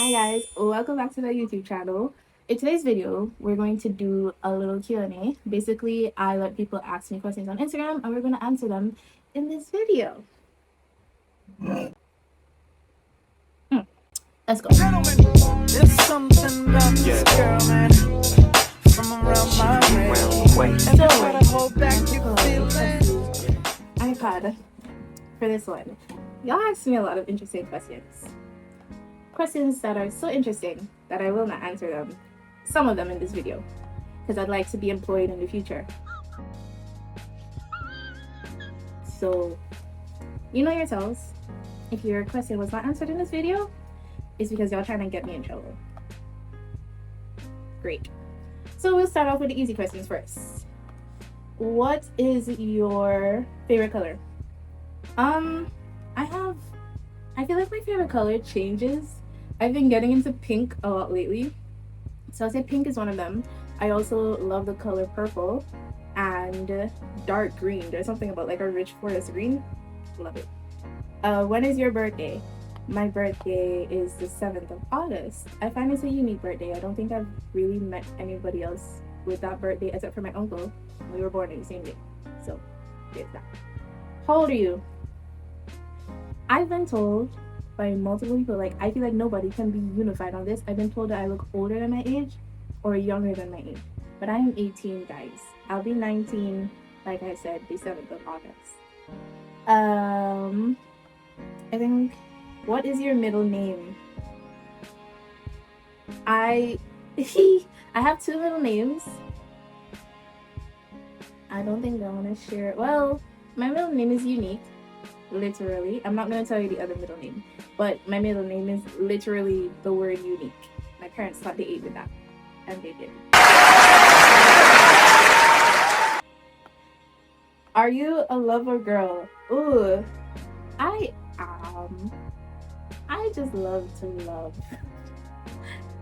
Hi guys, welcome back to the YouTube channel. In today's video, we're going to do a little Q&A. Basically, I let people ask me questions on Instagram and we're going to answer them in this video. Let's go. Gentlemen, there's something about this girl, man, from around my way. And So, try to hold back your feelings. iPad for this one. Y'all asked me a lot of interesting questions. Questions that are so interesting that I will not answer them, some of them in this video, because I'd like to be employed in the future. So, you know yourselves, if your question was not answered in this video, it's because y'all trying to get me in trouble. Great. So we'll start off with the easy questions first. What is your favorite color? I feel like my favorite color changes. I've been getting into pink a lot lately. So I'll say pink is one of them. I also love the color purple and dark green. There's something about like a rich forest green. Love it. When is your birthday? My birthday is the 7th of August. I find it's a unique birthday. I don't think I've really met anybody else with that birthday except for my uncle. We were born on the same day. So there's that. How old are you? I've been told by multiple people, like, I feel like nobody can be unified on this. I've been told that I look older than my age or younger than my age. But I am 18, guys. I'll be 19, like I said, the 7th of August. I think, what is your middle name? I have two middle names. I don't think I want to share. Well, my middle name is unique. Literally, I'm not going to tell you the other middle name, but my middle name is literally the word unique. My parents thought they ate with that, and they did. Are you a lover girl? Ooh, I just love to love.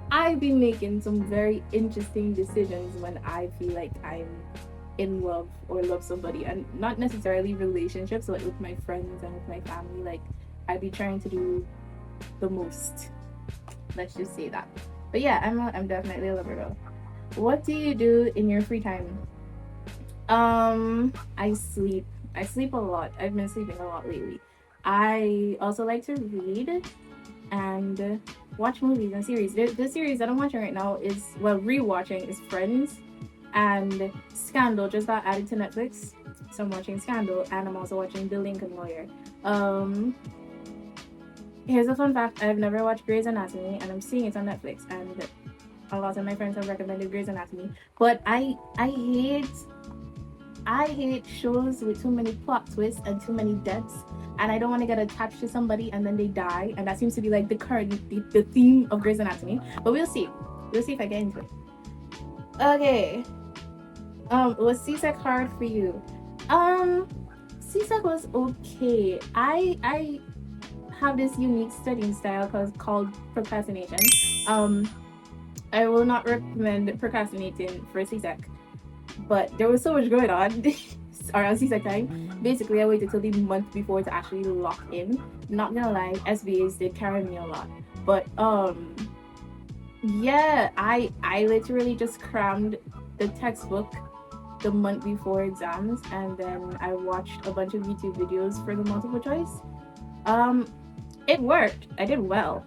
I've been making some very interesting decisions when I feel like I'm in love or love somebody, and not necessarily relationships, like with my friends and with my family. Like, I'd be trying to do the most, let's just say that. But yeah, I'm definitely a lover girl. What do you do in your free time? I sleep a lot. I've been sleeping a lot lately. I also like to read and watch movies and series. The series that I'm watching right now is, well, rewatching, is Friends. And Scandal just got added to Netflix, so I'm watching Scandal, and I'm also watching The Lincoln Lawyer. Here's a fun fact: I've never watched Grey's Anatomy, and I'm seeing it on Netflix, and a lot of my friends have recommended Grey's Anatomy. But I hate shows with too many plot twists and too many deaths, and I don't want to get attached to somebody and then they die, and that seems to be like the theme of Grey's Anatomy. But we'll see if I get into it. Okay. Was CSEC hard for you? CSEC was okay. I have this unique studying style called procrastination. I will not recommend procrastinating for CSEC, but there was so much going on around CSEC time. Basically, I waited till the month before to actually lock in. Not gonna lie, SBAs did carry me a lot, but yeah, I literally just crammed the textbook the month before exams, and then I watched a bunch of YouTube videos for the multiple choice. It worked. I did well.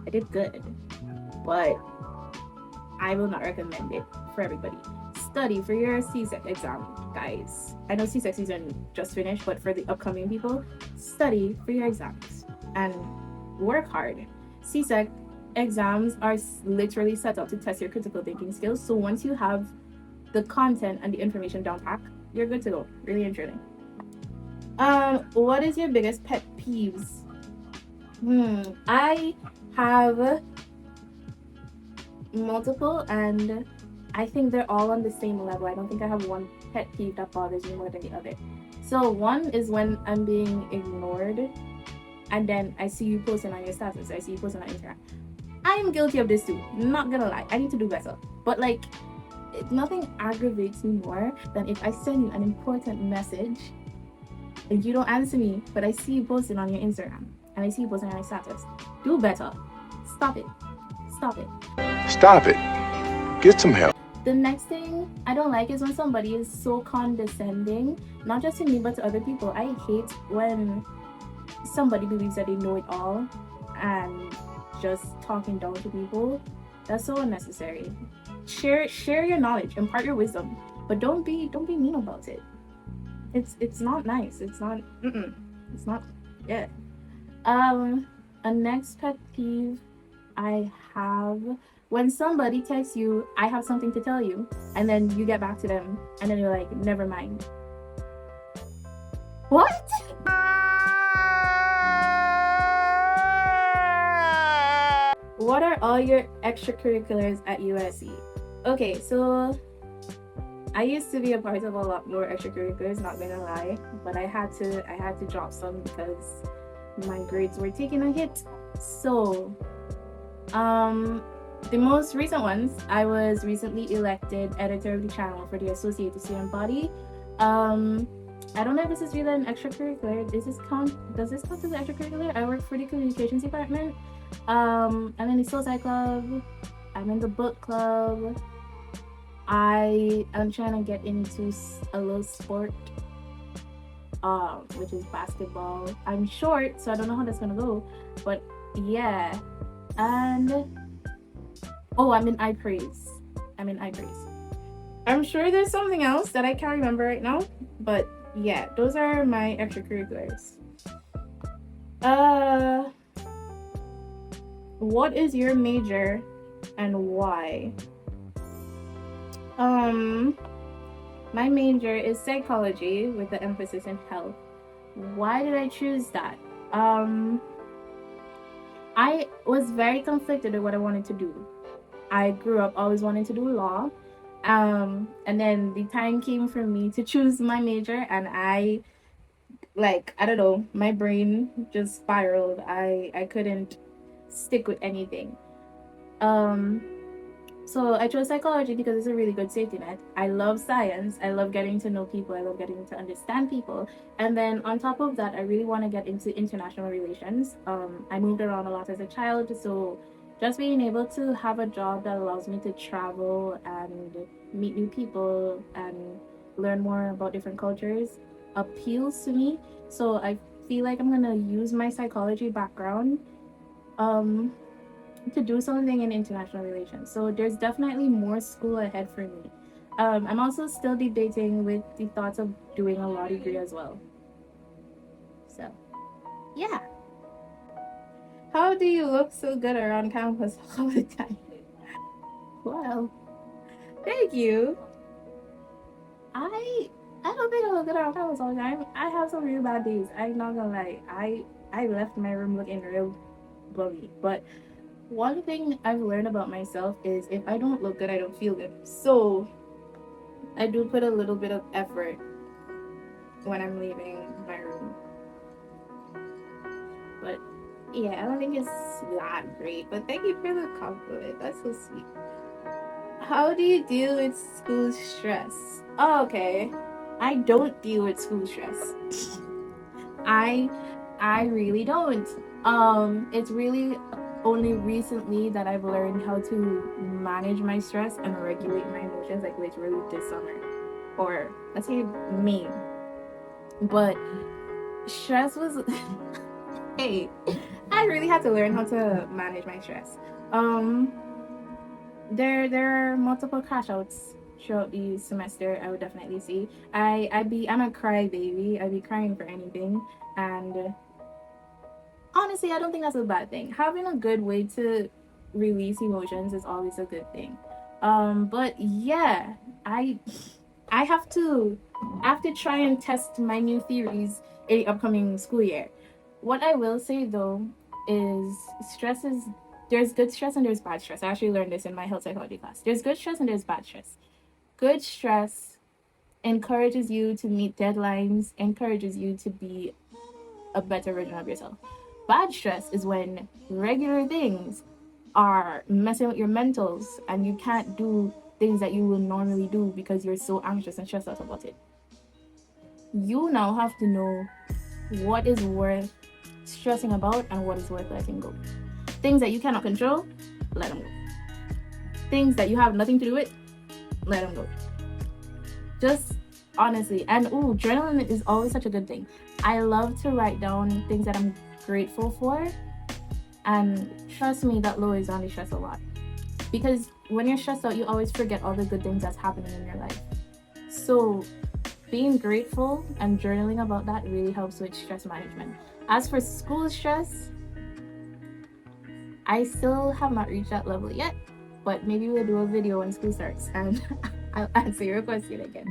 I did good. But I will not recommend it for everybody. Study for your CSEC exam, guys. I know CSEC season just finished, but for the upcoming people, study for your exams and work hard. CSEC exams are literally set up to test your critical thinking skills. So once you have the content and the information down pat, you're good to go. Really and truly. What is your biggest pet peeves? I have multiple, and I think they're all on the same level. I don't think I have one pet peeve that bothers me more than the other. So one is when I'm being ignored, and then I see you posting on your status, I see you posting on Instagram. I'm guilty of this too, not gonna lie. I need to do better. But like, nothing aggravates me more than if I send you an important message and you don't answer me, but I see you posting on your Instagram and I see you posting on your status. Do better. Stop it. Stop it. Stop it. Get some help. The next thing I don't like is when somebody is so condescending, not just to me but to other people. I hate when somebody believes that they know it all and just talking down to people. That's so unnecessary. Share your knowledge, impart your wisdom, but don't be mean about it. It's not nice. It's not. It's not. Yeah. A next pet peeve I have, when somebody texts you, I have something to tell you, and then you get back to them, and then you're like, never mind. What? What are all your extracurriculars at USC? Okay, so I used to be a part of a lot more extracurriculars, not gonna lie, but I had to drop some because my grades were taking a hit. So, the most recent ones, I was recently elected editor of the channel for the Associated Student Body. I don't know if this is really an extracurricular. Does this count as an extracurricular? I work for the communications department. I'm in the Soul Club. I'm in the book club. I am trying to get into a little sport, which is basketball. I'm short, so I don't know how that's gonna go, but yeah. And I'm in I Praise. I'm sure there's something else that I can't remember right now, but yeah, those are my extracurriculars. What is your major and why? My major is psychology with the emphasis in health. Why did I choose that? I was very conflicted with what I wanted to do. I grew up always wanting to do law. And then the time came for me to choose my major, and I don't know, my brain just spiraled. I couldn't stick with anything. So I chose psychology because it's a really good safety net. I love science. I love getting to know people. I love getting to understand people. And then on top of that, I really want to get into international relations. I moved around a lot as a child, so just being able to have a job that allows me to travel and meet new people and learn more about different cultures appeals to me. So I feel like I'm gonna use my psychology background to do something in international relations. So there's definitely more school ahead for me. I'm also still debating with the thoughts of doing a law degree as well. So, yeah. How do you look so good around campus all the time? Well, thank you. I don't think I look good around campus all the time. I have some real bad days. I'm not gonna lie. I left my room looking real bummy, but one thing I've learned about myself is if I don't look good, I don't feel good. So I do put a little bit of effort when I'm leaving my room. But yeah, I don't think it's that great. But thank you for the compliment. That's so sweet. How do you deal with school stress? Oh, okay. I don't deal with school stress. I really don't. It's really only recently that I've learned how to manage my stress and regulate my emotions, like literally this summer, or let's say May. But stress was hey, I really had to learn how to manage my stress. There are multiple crash outs throughout the semester. I would definitely say I'm a crybaby. I be crying for anything, and honestly, I don't think that's a bad thing. Having a good way to release emotions is always a good thing. But yeah, I have to try and test my new theories in the upcoming school year. What I will say though is there's good stress and there's bad stress. I actually learned this in my health psychology class. There's good stress and there's bad stress. Good stress encourages you to meet deadlines, encourages you to be a better version of yourself. Bad stress is when regular things are messing with your mentals and you can't do things that you will normally do because you're so anxious and stressed out about it. You now have to know what is worth stressing about and what is worth letting go. Things that you cannot control, let them go. Things that you have nothing to do with, let them go. Just honestly. And journaling is always such a good thing. I love to write down things that I'm grateful for, and trust me, that lowers down the stress a lot. Because when you're stressed out, you always forget all the good things that's happening in your life. So being grateful and journaling about that really helps with stress management. As for school stress, I still have not reached that level yet, but maybe we'll do a video when school starts and I'll answer your question again.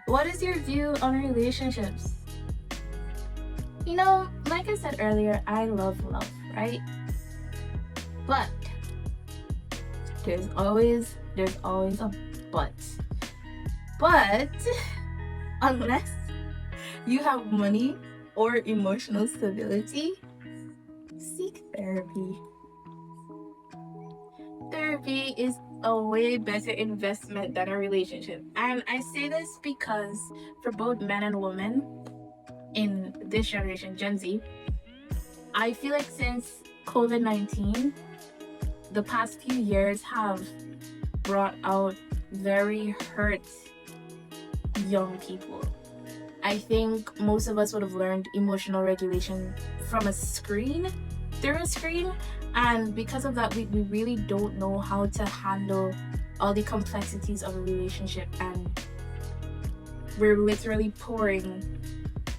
What is your view on relationships? You know, like I said earlier, I love love, right? But there's always a but. But unless you have money or emotional stability, seek therapy. Therapy is a way better investment than a relationship. And I say this because for both men and women in this generation, Gen Z, I feel like since COVID-19, the past few years have brought out very hurt young people. I think most of us would have learned emotional regulation from a screen, through a screen, and because of that, we really don't know how to handle all the complexities of a relationship, and we're literally pouring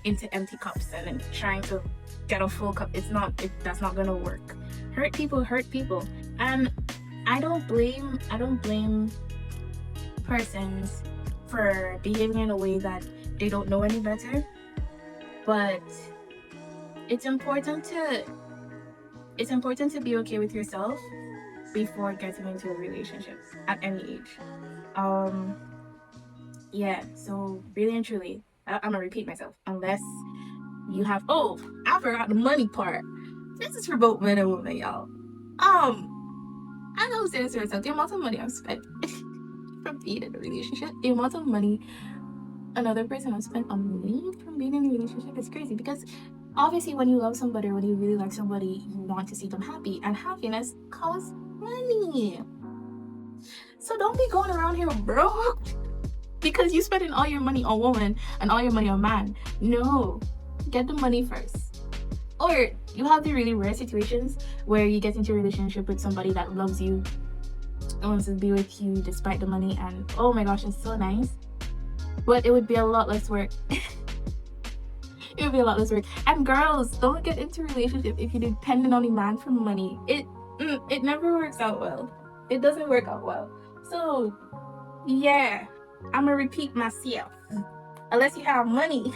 into empty cups and then trying to get a full cup. That's not gonna work. Hurt people, and I don't blame persons for behaving in a way that they don't know any better, but it's important to be okay with yourself before getting into a relationship at any age. So really and truly, I'm gonna repeat myself, unless you have, I forgot the money part. This is for both men and women, y'all. I know, seriously, the amount of money I've spent from being in a relationship, the amount of money another person has spent on me from being in a relationship is crazy. Because obviously, when you love somebody, or when you really like somebody, you want to see them happy, and happiness costs money. So don't be going around here broke because you spending all your money on woman and all your money on man. No, get the money first. Or you have the really rare situations where you get into a relationship with somebody that loves you and wants to be with you despite the money, and oh my gosh, it's so nice. But it would be a lot less work. It would be a lot less work. And girls, don't get into a relationship if you're dependent on a man for money. It never works out well. It doesn't work out well. So yeah, I'm gonna repeat myself. Unless you have money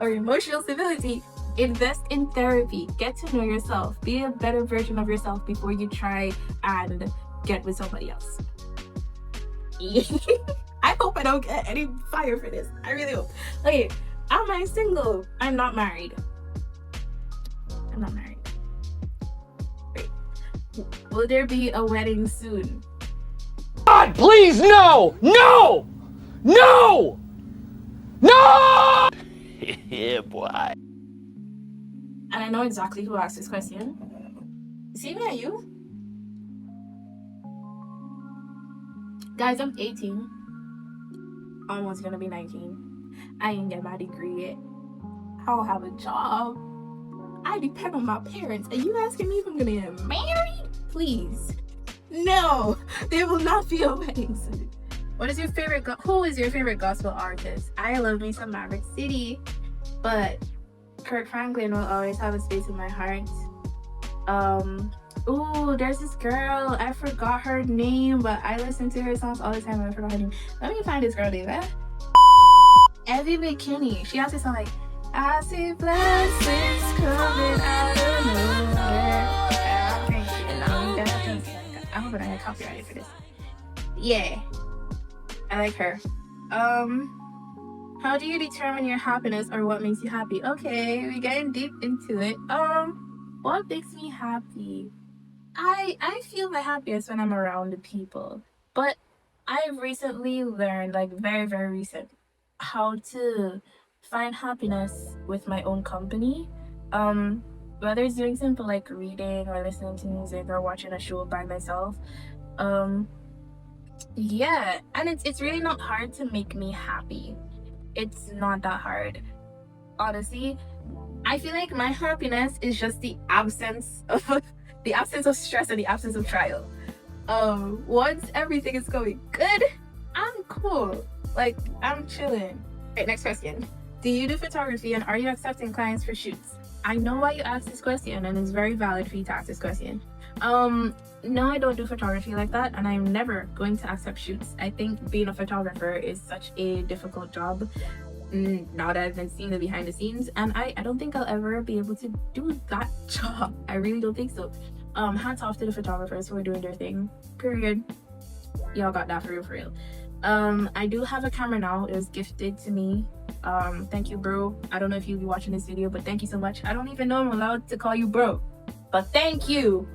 or emotional stability, invest in therapy. Get to know yourself. Be a better version of yourself before you try and get with somebody else. I hope I don't get any fire for this. I really hope. Okay, am I single? I'm not married. Wait. Will there be a wedding soon? God, please, no! No! No! No! Yeah, boy. And I know exactly who asked this question. See me and you? Guys, I'm 18. Almost gonna be 19. I ain't get my degree yet. I don't have a job. I depend on my parents. Are you asking me if I'm gonna get married? Please. No, there will not be a wedding soon. Who is your favorite gospel artist? I love me some Maverick City, but Kirk Franklin will always have a space in my heart. There's this girl, I forgot her name, but I listen to her songs all the time and I forgot her name. Let me find this girl name. Evie McKinney. She has this song like, I see blessings coming out of nowhere. I hope I don't get copyrighted for this. Yeah, I like her. How do you determine your happiness, or what makes you happy? Okay, we're getting deep into it. What makes me happy? I feel my happiest when I'm around the people. But I've recently learned, like very, very recent, how to find happiness with my own company. When whether it's doing simple like reading or listening to music or watching a show by myself. Yeah, and it's really not hard to make me happy. It's not that hard, honestly. I feel like my happiness is just the absence of stress and the absence of trial. Once everything is going good, I'm cool. Like, I'm chilling. Right, next question. Do you do photography and are you accepting clients for shoots? I know why you asked this question, and it's very valid for you to ask this question. No, I don't do photography like that, and I'm never going to accept shoots. I think being a photographer is such a difficult job. Now that I've been seeing the behind the scenes, and I don't think I'll ever be able to do that job. I really don't think so. Hats off to the photographers who are doing their thing. Period. Y'all got that for real. I do have a camera now. It was gifted to me. Thank you, bro. I don't know if you'll be watching this video, but thank you so much. I don't even know I'm allowed to call you bro, but thank you.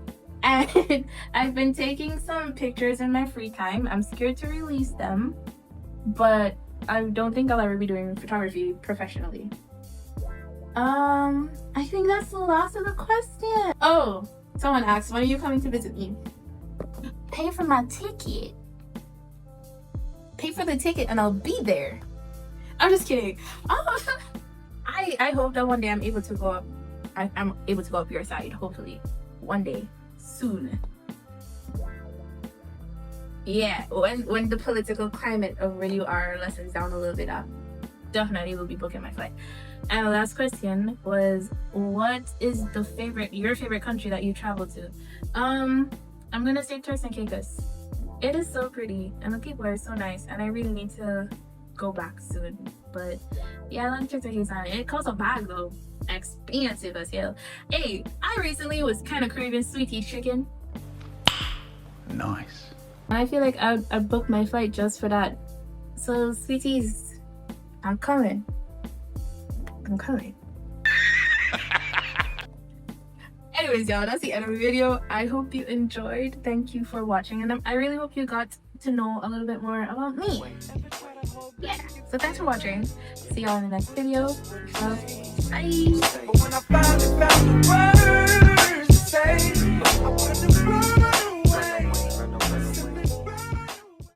And I've been taking some pictures in my free time. I'm scared to release them, but I don't think I'll ever be doing photography professionally. I think that's the last of the question. Oh, someone asked, when are you coming to visit me? Pay for my ticket. Pay for the ticket and I'll be there. I'm just kidding. I hope that one day I'm able to go up. I'm able to go up your side, hopefully. One day. Soon. Yeah, when the political climate of where you are lessens down a little bit, definitely will be booking my flight. And the last question was, what is your favorite country that you traveled to? I'm gonna say Turks and Caicos. It is so pretty and the people are so nice, and I really need to go back soon. But yeah, I like Turks and Caicos. It costs a bag though. Expensive as hell. Hey, I recently was kind of craving sweetie chicken. Nice. I feel like I'd book my flight just for that. So sweeties, I'm coming. Anyways, y'all, that's the end of the video. I hope you enjoyed. Thank you for watching, and I really hope you got to know a little bit more about me. Yeah, so thanks for watching. See y'all in the next video. Bye. But when I finally found the world